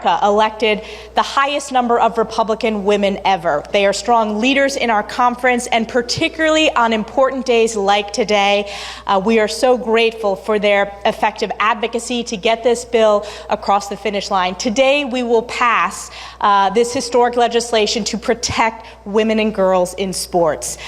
America elected the highest number of Republican women ever. They are strong leaders in our conference, and particularly on important days like today, we are so grateful for their effective advocacy to get this bill across the finish line. Today, we will pass this historic legislation to protect women and girls in sports.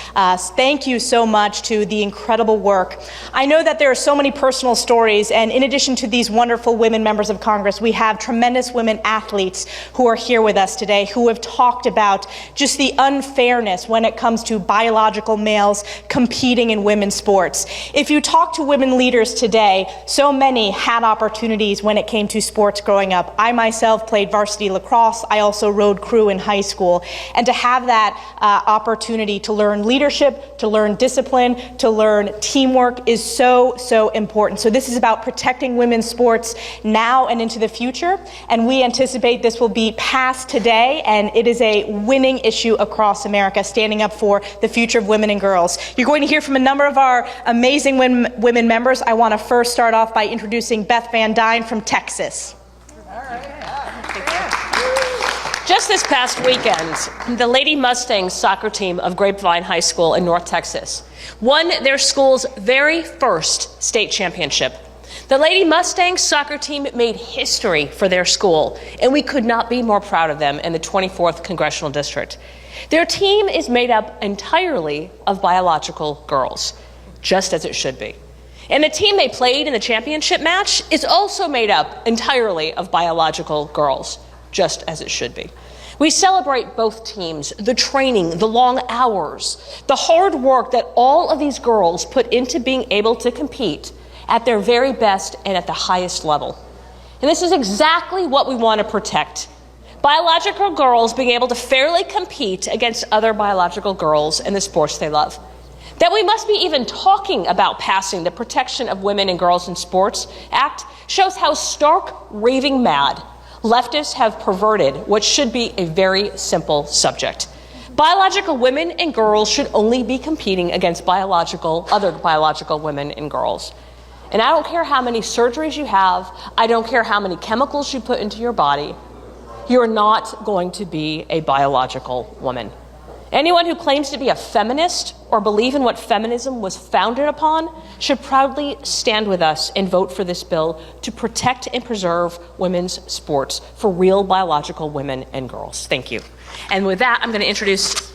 Thank you so much to the incredible work. I know that there are so many personal stories, and in addition to these wonderful women members of Congress, we have tremendous women athletes who are here with us today who have talked about just the unfairness when it comes to biological males competing in women's sports. If you talk to women leaders today, so many had opportunities when it came to sports growing up. I myself played varsity lacrosse. I also rode crew in high school. And to have that opportunity to learn leadership, to learn discipline, to learn teamwork is so, so important. So this is about protecting women's sports now and into the future. And we anticipate this will be passed today, and it is a winning issue across America, standing up for the future of women and girls. You're going to hear from a number of our amazing women members. I want to first start off by introducing Beth Van Dyne from Texas. Just this past weekend, the Lady Mustangs soccer team of Grapevine High School in North Texas won their school's very first state championship. The Lady Mustangs soccer team made history for their school, and we could not be more proud of them in the 24th Congressional District. Their team is made up entirely of biological girls, just as it should be. And the team they played in the championship match is also made up entirely of biological girls, just as it should be. We celebrate both teams, the training, the long hours, the hard work that all of these girls put into being able to compete at their very best and at the highest level. And this is exactly what we want to protect. Biological girls being able to fairly compete against other biological girls in the sports they love. That we must be even talking about passing the Protection of Women and Girls in Sports Act shows how stark raving mad leftists have perverted what should be a very simple subject. Biological women and girls should only be competing against other biological women and girls. And I don't care how many surgeries you have, I don't care how many chemicals you put into your body, you're not going to be a biological woman. Anyone who claims to be a feminist or believe in what feminism was founded upon should proudly stand with us and vote for this bill to protect and preserve women's sports for real biological women and girls. Thank you. And with that, I'm going to introduce,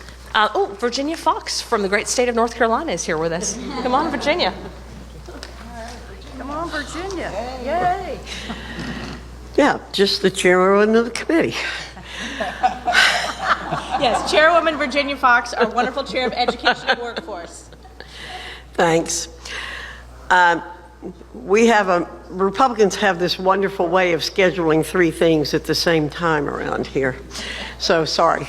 Virginia Fox from the great state of North Carolina is here with us. Come on, Virginia. Come on, Virginia. Yay. Yeah, just the chairwoman of the committee. Yes, Chairwoman Virginia Fox, our wonderful chair of Education and Workforce. Thanks. Republicans have this wonderful way of scheduling three things at the same time around here. So sorry.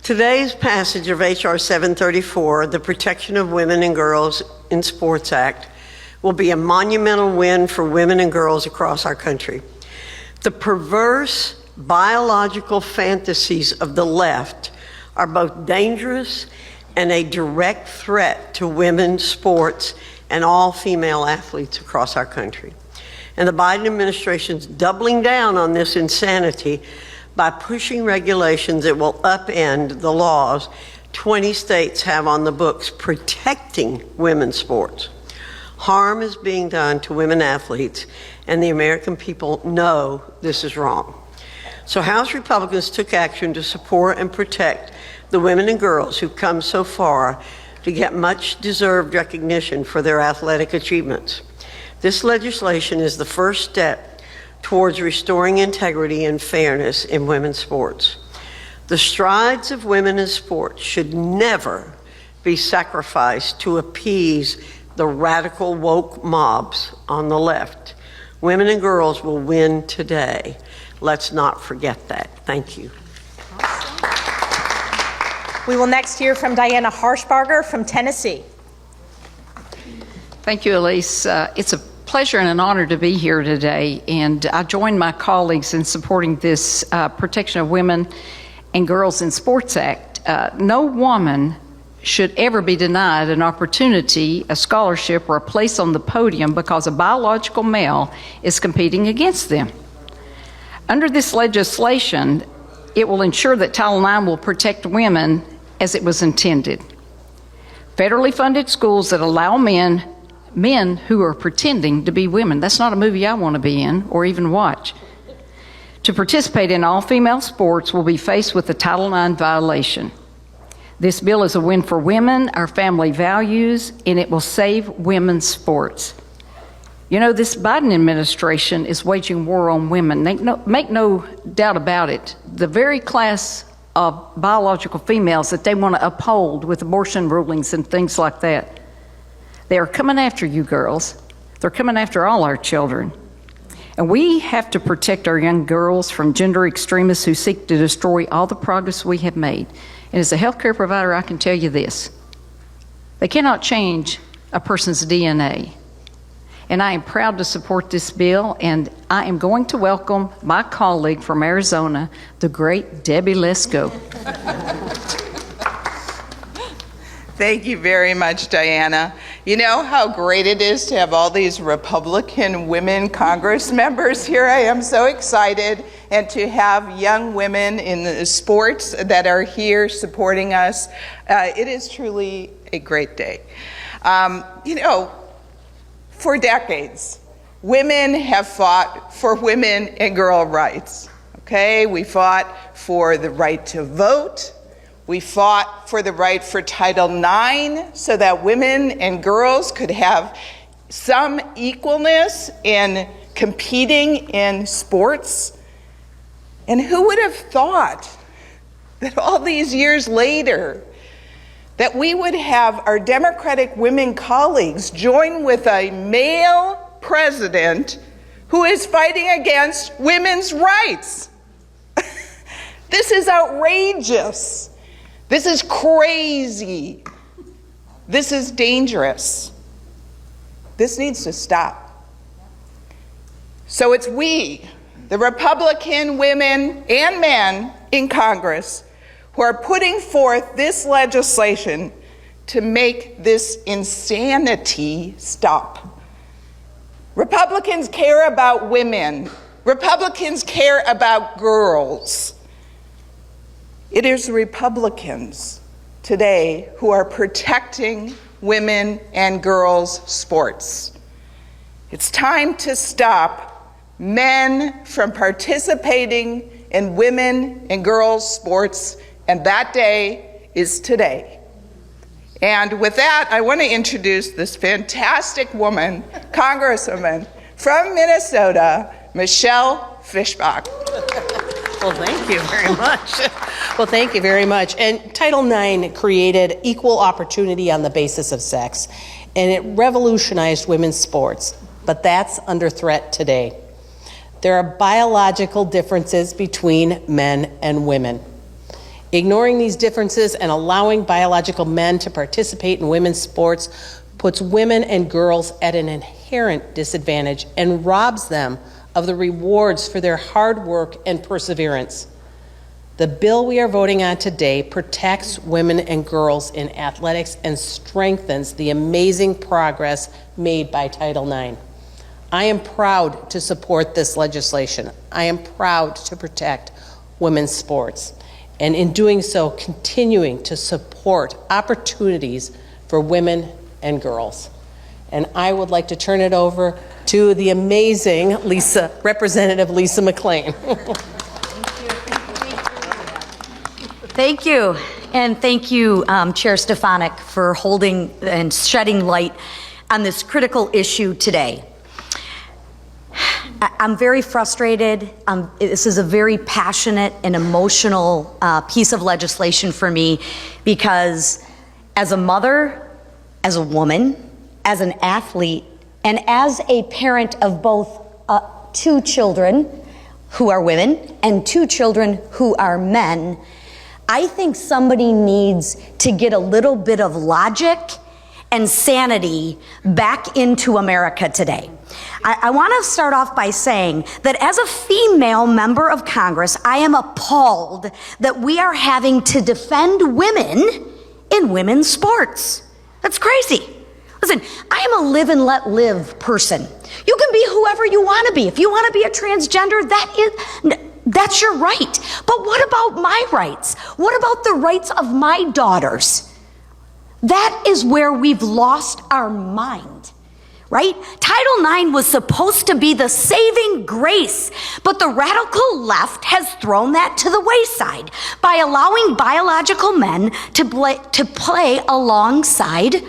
Today's passage of H.R. 734, the Protection of Women and Girls in Sports Act, will be a monumental win for women and girls across our country. The perverse biological fantasies of the left are both dangerous and a direct threat to women's sports and all female athletes across our country. And the Biden administration's doubling down on this insanity by pushing regulations that will upend the laws 20 states have on the books protecting women's sports. Harm is being done to women athletes, and the American people know this is wrong. So House Republicans took action to support and protect the women and girls who've come so far to get much deserved recognition for their athletic achievements. This legislation is the first step towards restoring integrity and fairness in women's sports. The strides of women in sports should never be sacrificed to appease the radical woke mobs on the left. Women and girls will win today. Let's not forget that. Thank you. We will next hear from Diana Harshbarger from Tennessee. Thank you, Elise. It's a pleasure and an honor to be here today, and I join my colleagues in supporting this Protection of Women and Girls in Sports Act. No woman should ever be denied an opportunity, a scholarship, or a place on the podium because a biological male is competing against them. Under this legislation, it will ensure that Title IX will protect women as it was intended. Federally funded schools that allow men who are pretending to be women, that's not a movie I want to be in or even watch, to participate in all-female sports will be faced with a Title IX violation. This bill is a win for women, our family values, and it will save women's sports. You know, this Biden administration is waging war on women. Make no doubt about it. The very class of biological females that they want to uphold with abortion rulings and things like that, they are coming after you girls. They're coming after all our children. And we have to protect our young girls from gender extremists who seek to destroy all the progress we have made. And as a healthcare provider, I can tell you this: they cannot change a person's DNA. And I am proud to support this bill, and I am going to welcome my colleague from Arizona, the great Debbie Lesko. Thank you very much, Diana. You know how great it is to have all these Republican women Congress members here. I am so excited, and to have young women in the sports that are here supporting us. It is truly a great day. You know, for decades, women have fought for women and girl rights, okay? We fought for the right to vote. We fought for the right for Title IX so that women and girls could have some equalness in competing in sports. And who would have thought that all these years later, that we would have our Democratic women colleagues join with a male president who is fighting against women's rights. This is outrageous. This is crazy. This is dangerous. This needs to stop. So it's we, the Republican women and men in Congress, who are putting forth this legislation to make this insanity stop. Republicans care about women. Republicans care about girls. It is Republicans today who are protecting women and girls' sports. It's time to stop men from participating in women and girls' sports, and that day is today. And with that, I want to introduce this fantastic woman, Congresswoman from Minnesota, Michelle Fischbach. Well, thank you very much. Well, thank you very much. And Title IX created equal opportunity on the basis of sex, and it revolutionized women's sports, but that's under threat today. There are biological differences between men and women. Ignoring these differences and allowing biological men to participate in women's sports puts women and girls at an inherent disadvantage and robs them of the rewards for their hard work and perseverance. The bill we are voting on today protects women and girls in athletics and strengthens the amazing progress made by Title IX. I am proud to support this legislation. I am proud to protect women's sports, and in doing so, continuing to support opportunities for women and girls. And I would like to turn it over to the amazing Representative Lisa McClain. Thank you. And thank you, Chair Stefanik, for holding and shedding light on this critical issue today. I'm very frustrated. This is a very passionate and emotional piece of legislation for me because as a mother, as a woman, as an athlete, and as a parent of both two children who are women and two children who are men, I think somebody needs to get a little bit of logic and sanity back into America today. I want to start off by saying that as a female member of Congress, I am appalled that we are having to defend women in women's sports. That's crazy. Listen, I am a live and let live person. You can be whoever you want to be. If you want to be a transgender, that's your right. But what about my rights? What about the rights of my daughters? That is where we've lost our mind, right? Title IX was supposed to be the saving grace, but the radical left has thrown that to the wayside by allowing biological men to play alongside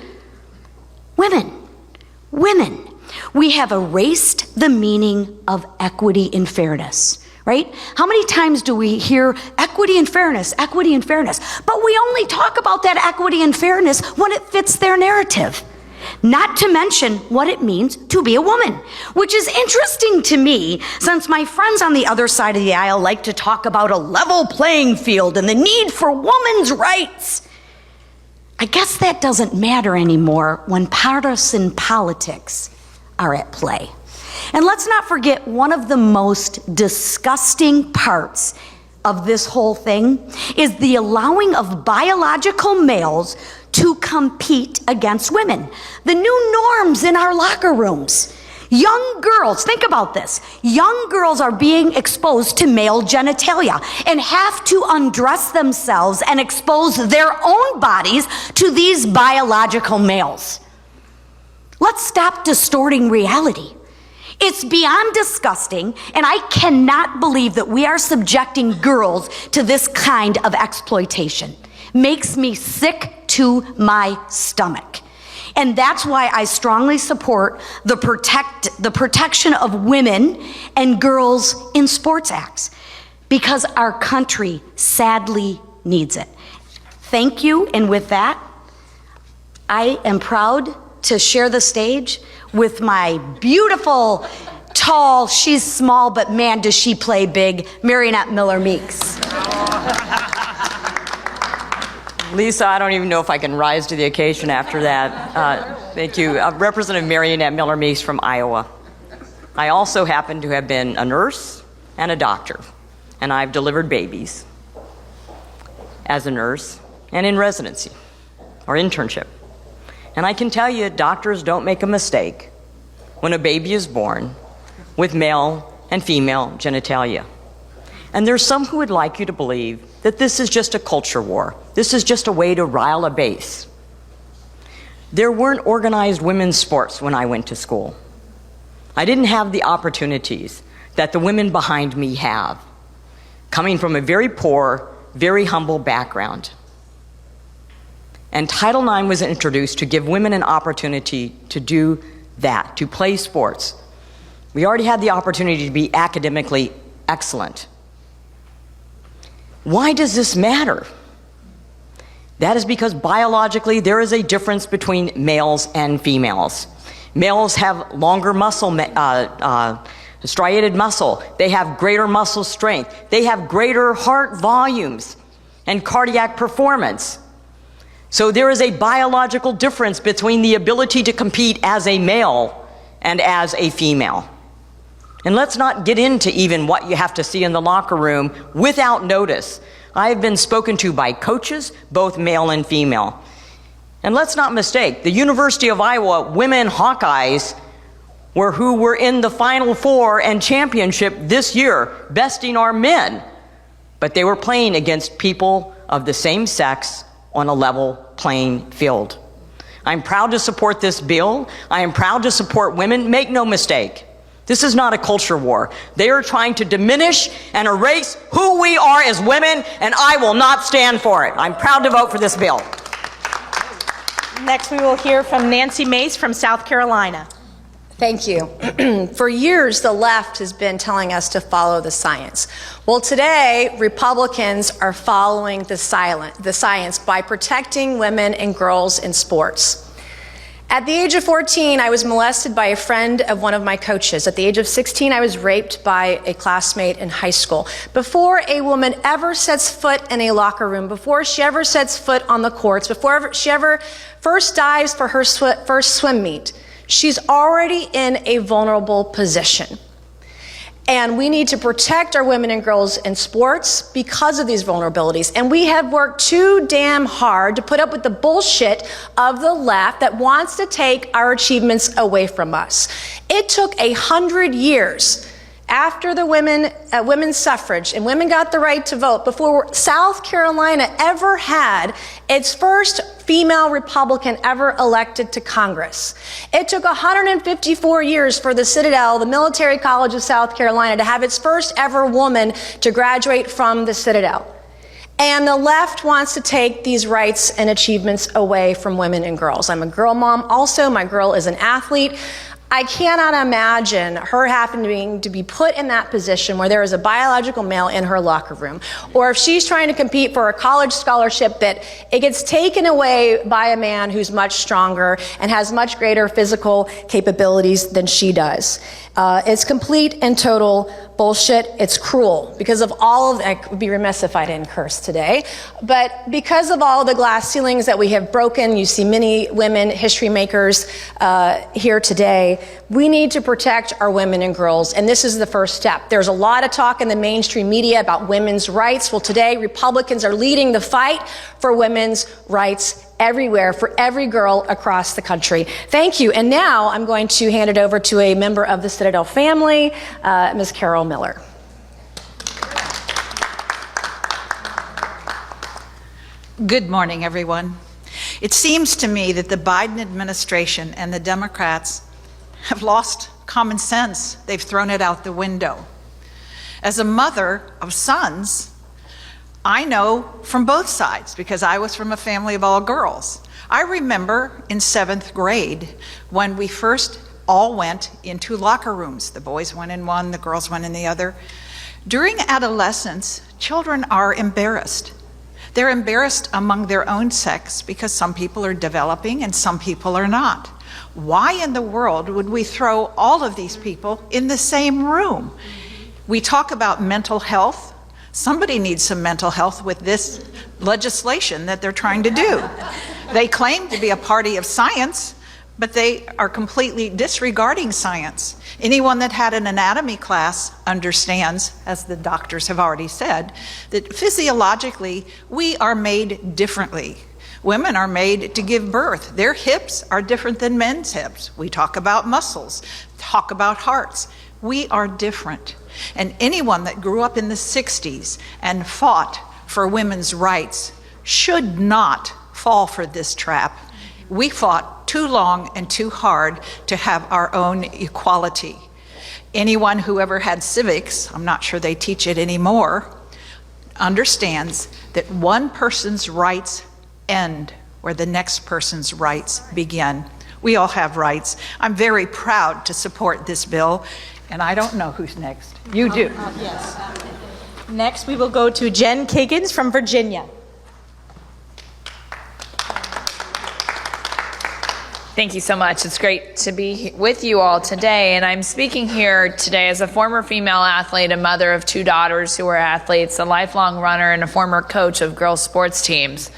women. We have erased the meaning of equity and fairness. Right? How many times do we hear equity and fairness, but we only talk about that equity and fairness when it fits their narrative. Not to mention what it means to be a woman, which is interesting to me since my friends on the other side of the aisle like to talk about a level playing field and the need for women's rights. I guess that doesn't matter anymore when partisan politics are at play. And let's not forget one of the most disgusting parts of this whole thing is the allowing of biological males to compete against women. The new norms in our locker rooms. Young girls, think about this. Young girls are being exposed to male genitalia and have to undress themselves and expose their own bodies to these biological males. Let's stop distorting reality. It's beyond disgusting, and I cannot believe that we are subjecting girls to this kind of exploitation. Makes me sick to my stomach. And that's why I strongly support the protection of women and girls in sports acts, because our country sadly needs it. Thank you, and with that, I am proud to share the stage with my beautiful, tall, she's small, but man, does she play big, Marionette Miller-Meeks. Lisa, I don't even know if I can rise to the occasion after that. Thank you. Representative Marionette Miller-Meeks from Iowa. I also happen to have been a nurse and a doctor, and I've delivered babies as a nurse and in residency or internship. And I can tell you, doctors don't make a mistake when a baby is born with male and female genitalia. And there's some who would like you to believe that this is just a culture war. This is just a way to rile a base. There weren't organized women's sports when I went to school. I didn't have the opportunities that the women behind me have, coming from a very poor, very humble background. And Title IX was introduced to give women an opportunity to do that, to play sports. We already had the opportunity to be academically excellent. Why does this matter? That is because biologically there is a difference between males and females. Males have longer muscle, striated muscle. They have greater muscle strength. They have greater heart volumes and cardiac performance. So there is a biological difference between the ability to compete as a male and as a female. And let's not get into even what you have to see in the locker room without notice. I have been spoken to by coaches, both male and female. And let's not mistake, the University of Iowa women Hawkeyes who were in the Final Four and championship this year, besting our men. But they were playing against people of the same sex on a level playing field. I'm proud to support this bill. I am proud to support women. Make no mistake, this is not a culture war. They are trying to diminish and erase who we are as women, and I will not stand for it. I'm proud to vote for this bill. Next, we will hear from Nancy Mace from South Carolina. Thank you. For years, the left has been telling us to follow the science. Well, today, Republicans are following the science by protecting women and girls in sports. At the age of 14, I was molested by a friend of one of my coaches. At the age of 16, I was raped by a classmate in high school. Before a woman ever sets foot in a locker room, before she ever sets foot on the courts, before she ever first dives for her first swim meet, she's already in a vulnerable position. And we need to protect our women and girls in sports because of these vulnerabilities. And we have worked too damn hard to put up with the bullshit of the left that wants to take our achievements away from us. It took 100 years after the women's suffrage and women got the right to vote before South Carolina ever had its first female Republican ever elected to Congress. It took 154 years for the Citadel, the military college of South Carolina, to have its first ever woman to graduate from the Citadel. And the left wants to take these rights and achievements away from women and girls. I'm a girl mom also. My girl is an athlete. I cannot imagine her having to be put in that position where there is a biological male in her locker room, or if she's trying to compete for a college scholarship that it gets taken away by a man who's much stronger and has much greater physical capabilities than she does. It's complete and total bullshit. It's cruel because of all of, I would be remiss if I didn't curse today, but because of all the glass ceilings that we have broken, you see many women history makers here today, we need to protect our women and girls, and this is the first step. There's a lot of talk in the mainstream media about women's rights. Well, today, Republicans are leading the fight for women's rights everywhere, for every girl across the country. Thank you. And now I'm going to hand it over to a member of the Citadel family, Ms. Carol Miller. Good morning, everyone. It seems to me that the Biden administration and the Democrats have lost common sense. They've thrown it out the window. As a mother of sons, I know from both sides because I was from a family of all girls. I remember in 7th grade when we first all went into locker rooms. The boys went in one, the girls went in the other. During adolescence, children are embarrassed. They're embarrassed among their own sex because some people are developing and some people are not. Why in the world would we throw all of these people in the same room? We talk about mental health. Somebody needs some mental health with this legislation that they're trying to do. They claim to be a party of science, but they are completely disregarding science. Anyone that had an anatomy class understands, as the doctors have already said, that physiologically we are made differently. Women are made to give birth. Their hips are different than men's hips. We talk about muscles, talk about hearts. We are different. And anyone that grew up in the 60s and fought for women's rights should not fall for this trap. We fought too long and too hard to have our own equality. Anyone who ever had civics, I'm not sure they teach it anymore, understands that one person's rights end where the next person's rights begin. We all have rights. I'm very proud to support this bill, and I don't know who's next. You do. Yes. Next, we will go to Jen Kiggins from Virginia. Thank you so much. It's great to be with you all today. And I'm speaking here today as a former female athlete, a mother of 2 daughters who are athletes, a lifelong runner, and a former coach of girls' sports teams.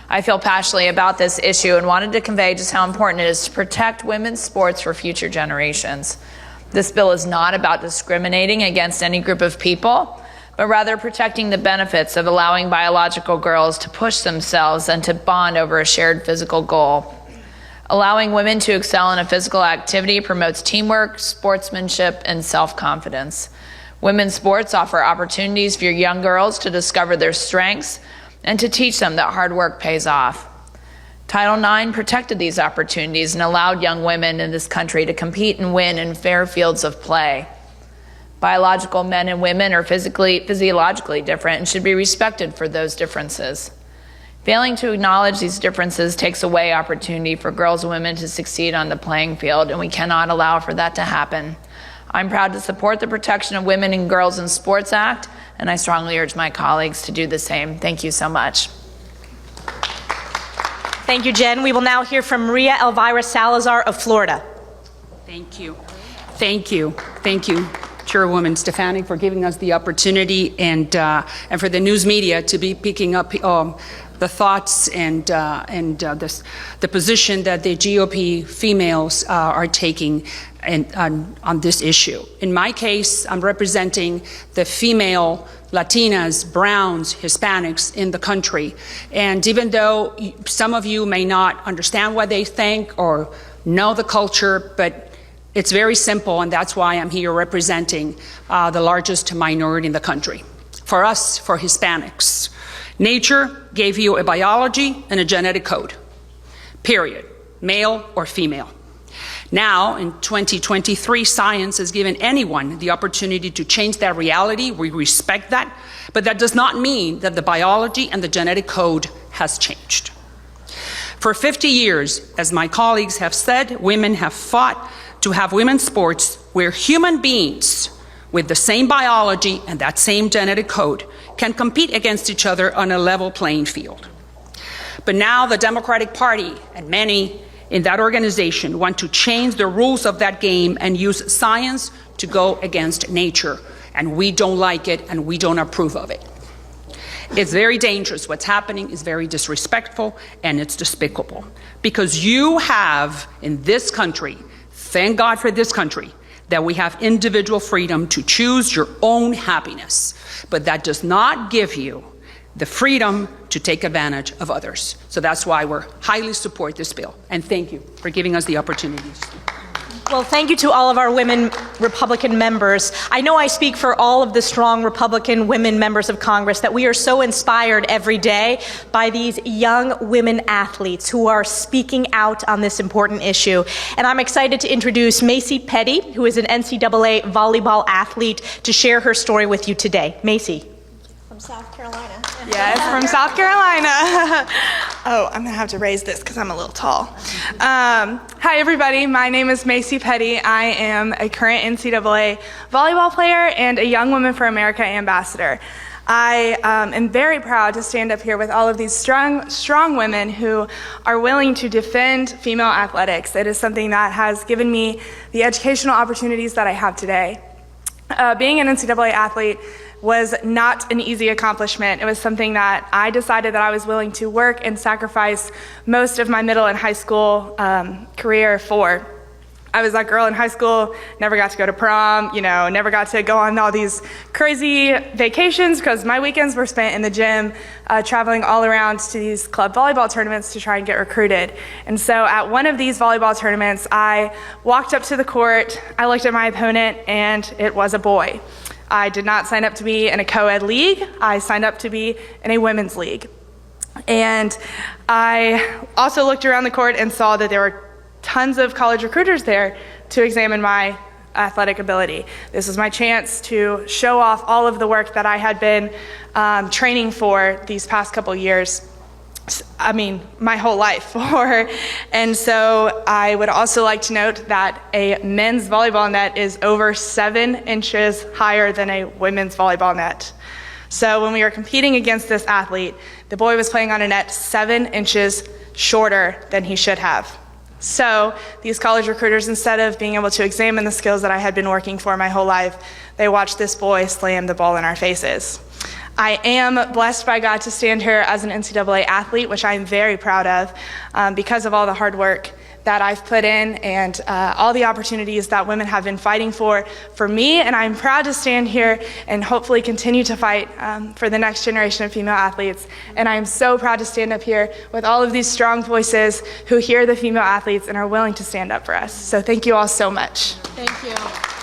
I feel passionately about this issue and wanted to convey just how important it is to protect women's sports for future generations. This bill is not about discriminating against any group of people, but rather protecting the benefits of allowing biological girls to push themselves and to bond over a shared physical goal. Allowing women to excel in a physical activity promotes teamwork, sportsmanship, and self-confidence. Women's sports offer opportunities for young girls to discover their strengths and to teach them that hard work pays off. Title IX protected these opportunities and allowed young women in this country to compete and win in fair fields of play. Biological men and women are physiologically different and should be respected for those differences. Failing to acknowledge these differences takes away opportunity for girls and women to succeed on the playing field, and we cannot allow for that to happen. I'm proud to support the Protection of Women and Girls in Sports Act, and I strongly urge my colleagues to do the same. Thank you so much. Thank you, Jen. We will now hear from Maria Elvira Salazar of Florida. Thank you. Thank you. Thank you, Chairwoman Stefani, for giving us the opportunity and for the news media to be picking up the thoughts and the position that the GOP females are taking on this issue. In my case, I'm representing the female Latinas, Browns, Hispanics in the country. And even though some of you may not understand what they think or know the culture, but it's very simple, and that's why I'm here representing the largest minority in the country. For us, for Hispanics, nature gave you a biology and a genetic code, period, male or female. Now, in 2023, science has given anyone the opportunity to change that reality. We respect that, but that does not mean that the biology and the genetic code has changed. For 50 years, as my colleagues have said, women have fought to have women's sports where human beings with the same biology and that same genetic code can compete against each other on a level playing field. But now the Democratic Party and many in that organization want to change the rules of that game and use science to go against nature. And we don't like it, and we don't approve of it. It's very dangerous. What's happening is very disrespectful, and it's despicable. Because you have, in this country, thank God for this country, that we have individual freedom to choose your own happiness. But that does not give you the freedom to take advantage of others. So that's why we highly support this bill. And thank you for giving us the opportunity to speak. Well, thank you to all of our women Republican members. I know I speak for all of the strong Republican women members of Congress that we are so inspired every day by these young women athletes who are speaking out on this important issue. And I'm excited to introduce Macy Petty, who is an NCAA volleyball athlete, to share her story with you today. Macy. From South Carolina. Yes, from South Carolina. Oh, I'm going to have to raise this because I'm a little tall. Hi, everybody. My name is Macy Petty. I am a current NCAA volleyball player and a Young Women for America ambassador. I am very proud to stand up here with all of these strong women who are willing to defend female athletics. It is something that has given me the educational opportunities that I have today. Being an NCAA athlete was not an easy accomplishment. It was something that I decided that I was willing to work and sacrifice most of my middle and high school career for. I was that girl in high school, never got to go to prom, never got to go on all these crazy vacations because my weekends were spent in the gym, traveling all around to these club volleyball tournaments to try and get recruited. And so at one of these volleyball tournaments, I walked up to the court, I looked at my opponent, and it was a boy. I did not sign up to be in a co-ed league. I signed up to be in a women's league. And I also looked around the court and saw that there were tons of college recruiters there to examine my athletic ability. This was my chance to show off all of the work that I had been training for these past couple years. I mean, my whole life for. And so I would also like to note that a men's volleyball net is over 7 inches higher than a women's volleyball net. So when we were competing against this athlete, the boy was playing on a net 7 inches shorter than he should have. So these college recruiters, instead of being able to examine the skills that I had been working for my whole life, they watched this boy slam the ball in our faces. I am blessed by God to stand here as an NCAA athlete, which I'm very proud of because of all the hard work that I've put in and all the opportunities that women have been fighting for me. And I'm proud to stand here and hopefully continue to fight for the next generation of female athletes. And I'm so proud to stand up here with all of these strong voices who hear the female athletes and are willing to stand up for us. So thank you all so much. Thank you.